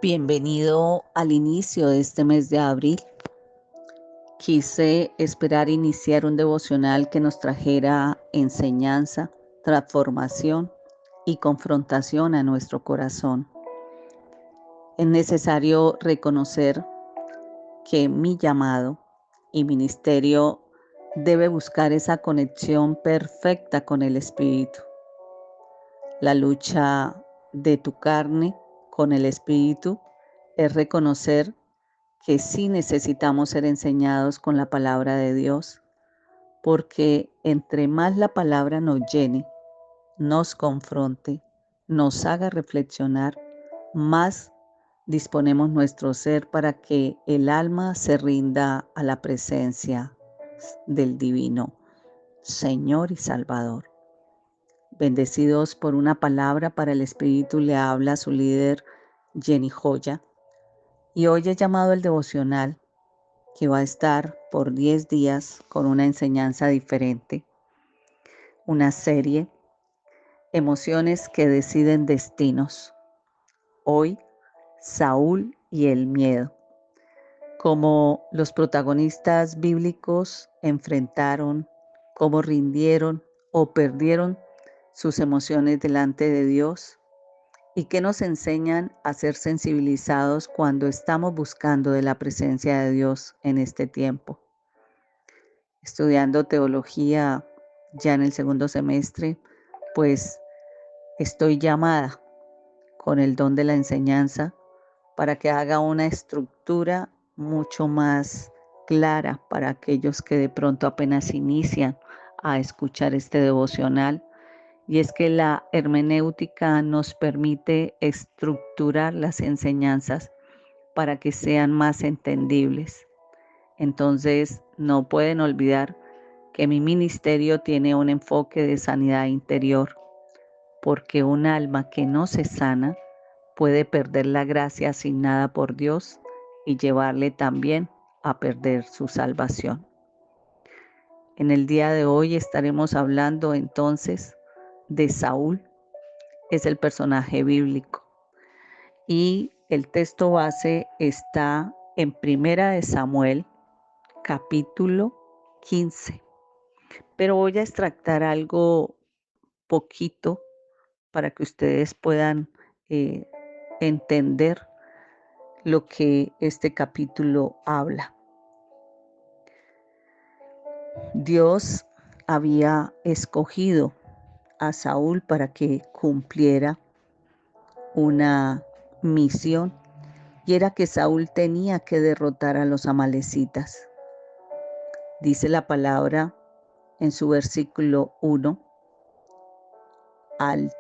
Bienvenido al inicio de este mes de abril. Quise esperar iniciar un devocional que nos trajera enseñanza, transformación y confrontación a nuestro corazón. Es necesario reconocer que mi llamado y ministerio debe buscar esa conexión perfecta con el Espíritu. La lucha de tu carne con el Espíritu es reconocer que sí necesitamos ser enseñados con la palabra de Dios, porque entre más la palabra nos llene, nos confronte, nos haga reflexionar, más disponemos nuestro ser para que el alma se rinda a la presencia del Divino Señor y Salvador. Bendecidos por una palabra para el Espíritu, le habla su líder Jenny Joya. Y hoy he llamado el devocional que va a estar por 10 días con una enseñanza diferente, una serie, emociones que deciden destinos. Hoy, Saúl y el miedo. Como los protagonistas bíblicos enfrentaron, cómo rindieron o perdieron sus emociones delante de Dios y que nos enseñan a ser sensibilizados cuando estamos buscando de la presencia de Dios en este tiempo. Estudiando teología ya en el segundo semestre, pues estoy llamada con el don de la enseñanza para que haga una estructura mucho más clara para aquellos que de pronto apenas inician a escuchar este devocional. Y es que la hermenéutica nos permite estructurar las enseñanzas para que sean más entendibles. Entonces, no pueden olvidar que mi ministerio tiene un enfoque de sanidad interior, porque un alma que no se sana puede perder la gracia asignada por Dios y llevarle también a perder su salvación. En el día de hoy estaremos hablando entonces de Saúl, es el personaje bíblico, y el texto base está en Primera de Samuel, capítulo 15. Pero voy a extractar algo poquito para que ustedes puedan entender lo que este capítulo habla. Dios había escogido a Saúl para que cumpliera una misión, y era que Saúl tenía que derrotar a los amalecitas. Dice la palabra en su versículo 1 al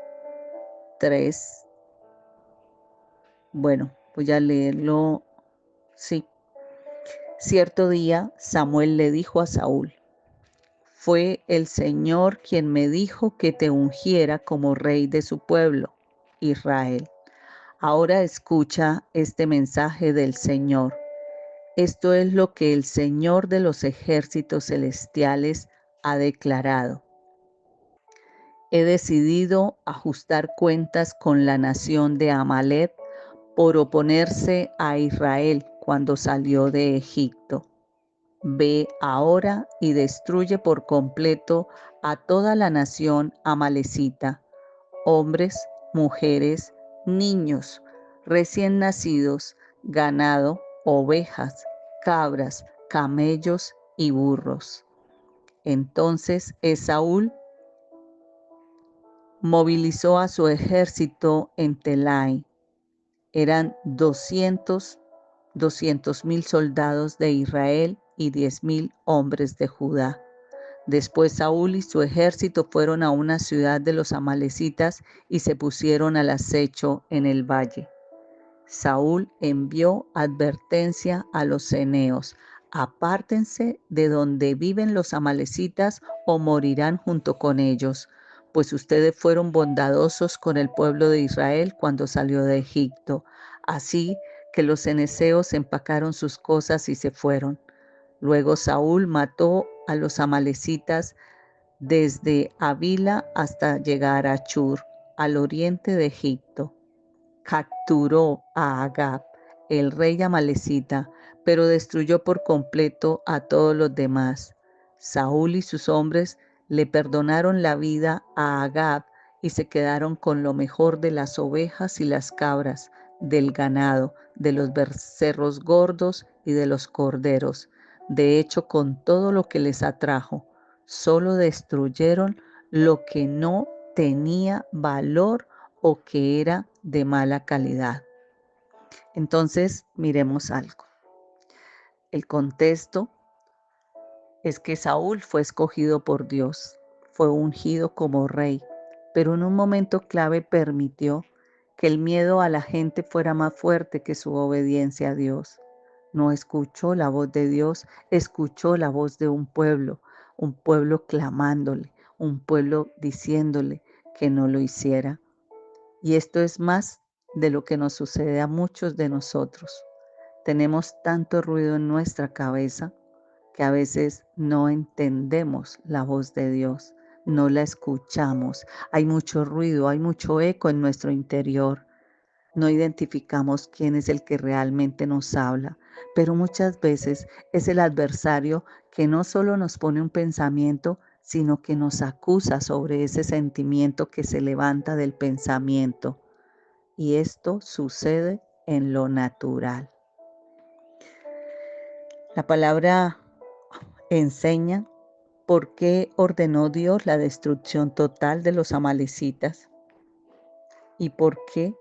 3. Bueno, voy a leerlo. Sí. Cierto día Samuel le dijo a Saúl: fue el Señor quien me dijo que te ungiera como rey de su pueblo, Israel. Ahora escucha este mensaje del Señor. Esto es lo que el Señor de los ejércitos celestiales ha declarado. He decidido ajustar cuentas con la nación de Amalec por oponerse a Israel cuando salió de Egipto. Ve ahora y destruye por completo a toda la nación amalecita, hombres, mujeres, niños, recién nacidos, ganado, ovejas, cabras, camellos y burros. Entonces Esaú movilizó a su ejército en Telai. Eran 200,000 soldados de Israel y 10,000 hombres de Judá. Después Saúl y su ejército fueron a una ciudad de los amalecitas y se pusieron al acecho en el valle. Saúl envió advertencia a los ceneos: apártense de donde viven los amalecitas o morirán junto con ellos, pues ustedes fueron bondadosos con el pueblo de Israel cuando salió de Egipto. Así que los ceneos empacaron sus cosas y se fueron. Luego Saúl mató a los amalecitas desde Havila hasta llegar a Chur, al oriente de Egipto. capturó a Agag, el rey amalecita, pero destruyó por completo a todos los demás. Saúl y sus hombres le perdonaron la vida a Agag y se quedaron con lo mejor de las ovejas y las cabras, del ganado, de los becerros gordos y de los corderos. De hecho, con todo lo que les atrajo, solo destruyeron lo que no tenía valor o que era de mala calidad. Entonces, miremos algo. El contexto es que Saúl fue escogido por Dios, fue ungido como rey, pero en un momento clave permitió que el miedo a la gente fuera más fuerte que su obediencia a Dios. No escuchó la voz de Dios, escuchó la voz de un pueblo clamándole, un pueblo diciéndole que no lo hiciera. Y esto es más de lo que nos sucede a muchos de nosotros. Tenemos tanto ruido en nuestra cabeza que a veces no entendemos la voz de Dios, no la escuchamos. Hay mucho ruido, hay mucho eco en nuestro interior. No identificamos quién es el que realmente nos habla, pero muchas veces es el adversario que no solo nos pone un pensamiento, sino que nos acusa sobre ese sentimiento que se levanta del pensamiento. Y esto sucede en lo natural. La palabra enseña por qué ordenó Dios la destrucción total de los amalecitas y por qué.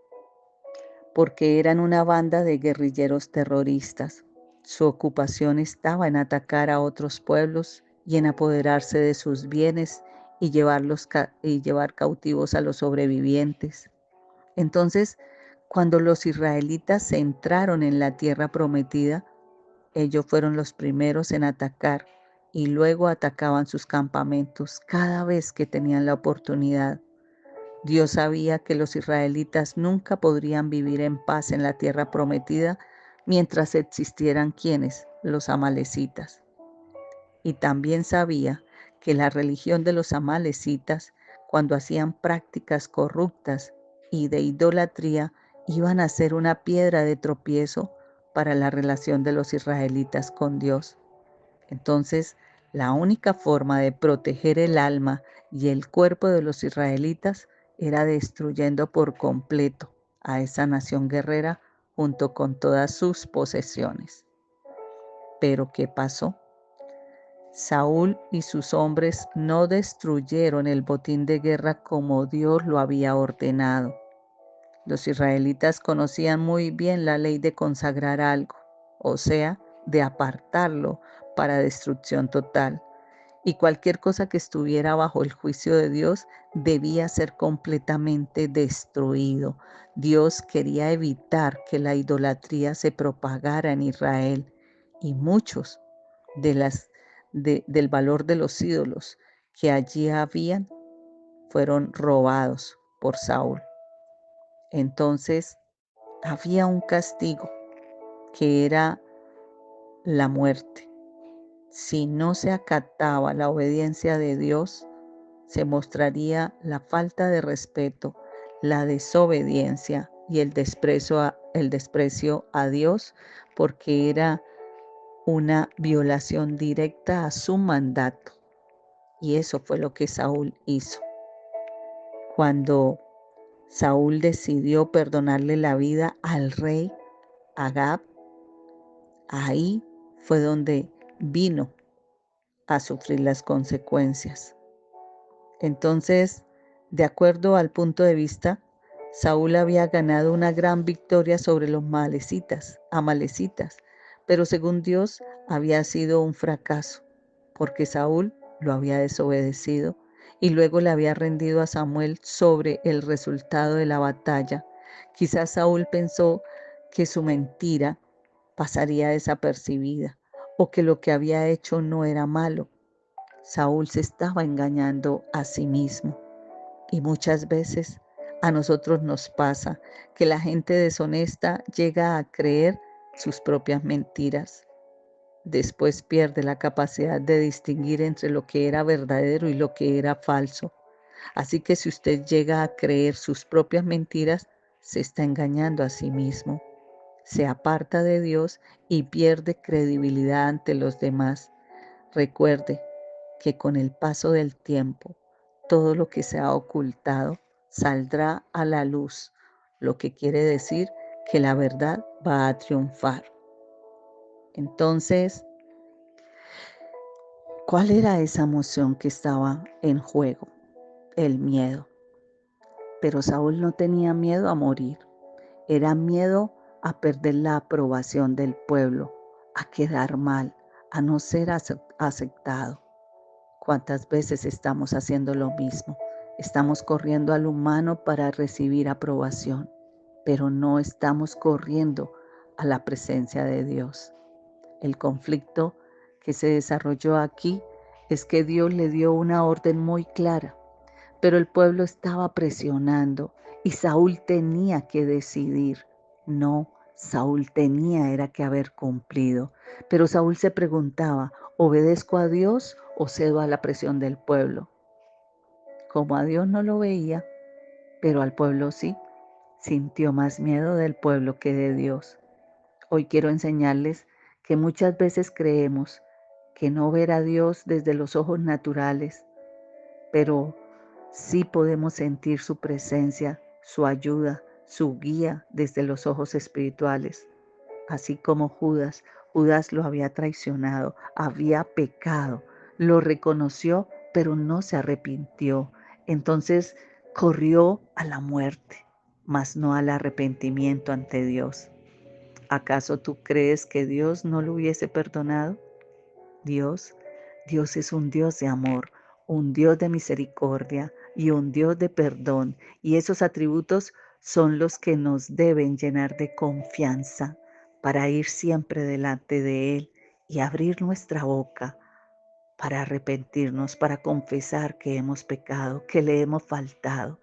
Porque eran una banda de guerrilleros terroristas. Su ocupación estaba en atacar a otros pueblos y en apoderarse de sus bienes y llevar cautivos a los sobrevivientes. Entonces, cuando los israelitas se entraron en la tierra prometida, ellos fueron los primeros en atacar y luego atacaban sus campamentos cada vez que tenían la oportunidad. Dios sabía que los israelitas nunca podrían vivir en paz en la tierra prometida mientras existieran quienes, los amalecitas. Y también sabía que la religión de los amalecitas, cuando hacían prácticas corruptas y de idolatría, iban a ser una piedra de tropiezo para la relación de los israelitas con Dios. Entonces, la única forma de proteger el alma y el cuerpo de los israelitas era destruyendo por completo a esa nación guerrera junto con todas sus posesiones. Pero ¿qué pasó? Saúl y sus hombres no destruyeron el botín de guerra como Dios lo había ordenado. Los israelitas conocían muy bien la ley de consagrar algo, o sea, de apartarlo para destrucción total. Y cualquier cosa que estuviera bajo el juicio de Dios debía ser completamente destruido. Dios quería evitar que la idolatría se propagara en Israel y muchos del valor de los ídolos que allí habían fueron robados por Saúl. Entonces había un castigo que era la muerte. Si no se acataba la obediencia de Dios, se mostraría la falta de respeto, la desobediencia y el desprecio a Dios, porque era una violación directa a su mandato. Y eso fue lo que Saúl hizo. Cuando Saúl decidió perdonarle la vida al rey Agag, ahí fue donde vino a sufrir las consecuencias. Entonces, de acuerdo al punto de vista, Saúl había ganado una gran victoria sobre los amalecitas, pero según Dios había sido un fracaso, porque Saúl lo había desobedecido y luego le había rendido a Samuel sobre el resultado de la batalla. Quizás Saúl pensó que su mentira pasaría desapercibida o que lo que había hecho no era malo. Saúl se estaba engañando a sí mismo. Y muchas veces a nosotros nos pasa que la gente deshonesta llega a creer sus propias mentiras. Después pierde la capacidad de distinguir entre lo que era verdadero y lo que era falso. Así que si usted llega a creer sus propias mentiras, se está engañando a sí mismo, se aparta de Dios y pierde credibilidad ante los demás. Recuerde que con el paso del tiempo, todo lo que se ha ocultado saldrá a la luz, lo que quiere decir que la verdad va a triunfar. Entonces, ¿cuál era esa emoción que estaba en juego? El miedo. Pero Saúl no tenía miedo a morir, era miedo a perder la aprobación del pueblo, a quedar mal, a no ser aceptado. ¿Cuántas veces estamos haciendo lo mismo? Estamos corriendo al humano para recibir aprobación, pero no estamos corriendo a la presencia de Dios. El conflicto que se desarrolló aquí es que Dios le dio una orden muy clara, pero el pueblo estaba presionando y Saúl tenía que decidir. No, Saúl tenía era que haber cumplido. Pero Saúl se preguntaba, ¿obedezco a Dios o cedo a la presión del pueblo? Como a Dios no lo veía, pero al pueblo sí, sintió más miedo del pueblo que de Dios. Hoy quiero enseñarles que muchas veces creemos que no ver a Dios desde los ojos naturales, pero sí podemos sentir su presencia, su ayuda, su guía desde los ojos espirituales. Así como Judas, Judas lo había traicionado, había pecado, lo reconoció, pero no se arrepintió. Entonces corrió a la muerte, mas no al arrepentimiento ante Dios. ¿Acaso tú crees que Dios no lo hubiese perdonado? Dios, Dios es un Dios de amor, un Dios de misericordia y un Dios de perdón. Y esos atributos son los que nos deben llenar de confianza para ir siempre delante de Él y abrir nuestra boca para arrepentirnos, para confesar que hemos pecado, que le hemos faltado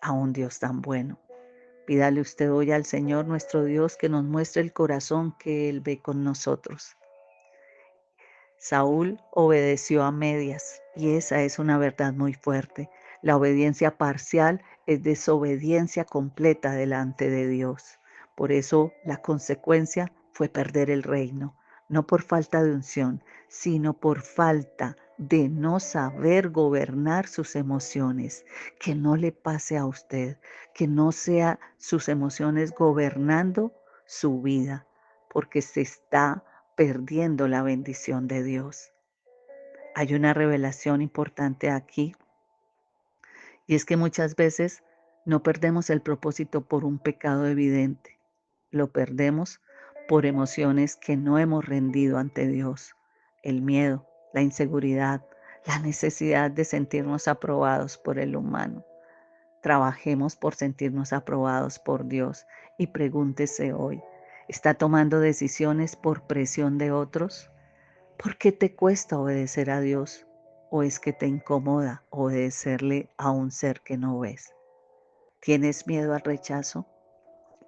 a un Dios tan bueno. Pídale usted hoy al Señor nuestro Dios que nos muestre el corazón que Él ve con nosotros. Saúl obedeció a medias y esa es una verdad muy fuerte. La obediencia parcial es desobediencia completa delante de Dios. Por eso la consecuencia fue perder el reino, no por falta de unción, sino por falta de no saber gobernar sus emociones. Que no le pase a usted, que no sea sus emociones gobernando su vida, porque se está perdiendo la bendición de Dios. Hay una revelación importante aquí y es que muchas veces no perdemos el propósito por un pecado evidente, lo perdemos por emociones que no hemos rendido ante Dios, el miedo, la inseguridad, la necesidad de sentirnos aprobados por el humano. Trabajemos por sentirnos aprobados por Dios y pregúntese hoy, ¿está tomando decisiones por presión de otros? ¿Por qué te cuesta obedecer a Dios? ¿O es que te incomoda obedecerle a un ser que no ves? ¿Tienes miedo al rechazo?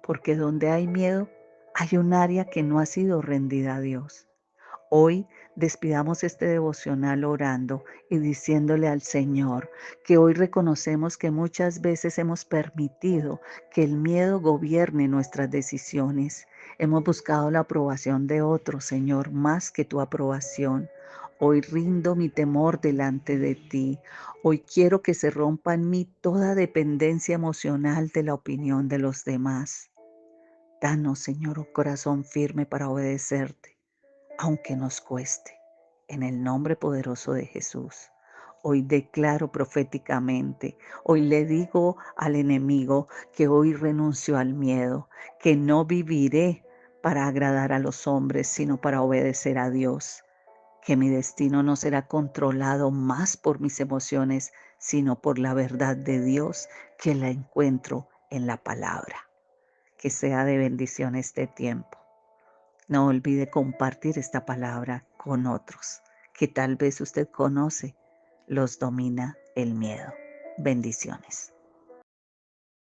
Porque donde hay miedo, hay un área que no ha sido rendida a Dios. Hoy despidamos este devocional orando y diciéndole al Señor que hoy reconocemos que muchas veces hemos permitido que el miedo gobierne nuestras decisiones. Hemos buscado la aprobación de otros, Señor, más que tu aprobación. Hoy rindo mi temor delante de ti. Hoy quiero que se rompa en mí toda dependencia emocional de la opinión de los demás. Danos, Señor, un corazón firme para obedecerte aunque nos cueste, en el nombre poderoso de Jesús. Hoy declaro proféticamente, hoy le digo al enemigo que hoy renuncio al miedo, que no viviré para agradar a los hombres, sino para obedecer a Dios, que mi destino no será controlado más por mis emociones, sino por la verdad de Dios que la encuentro en la palabra. Que sea de bendición este tiempo. No olvide compartir esta palabra con otros que tal vez usted conoce, los domina el miedo. Bendiciones.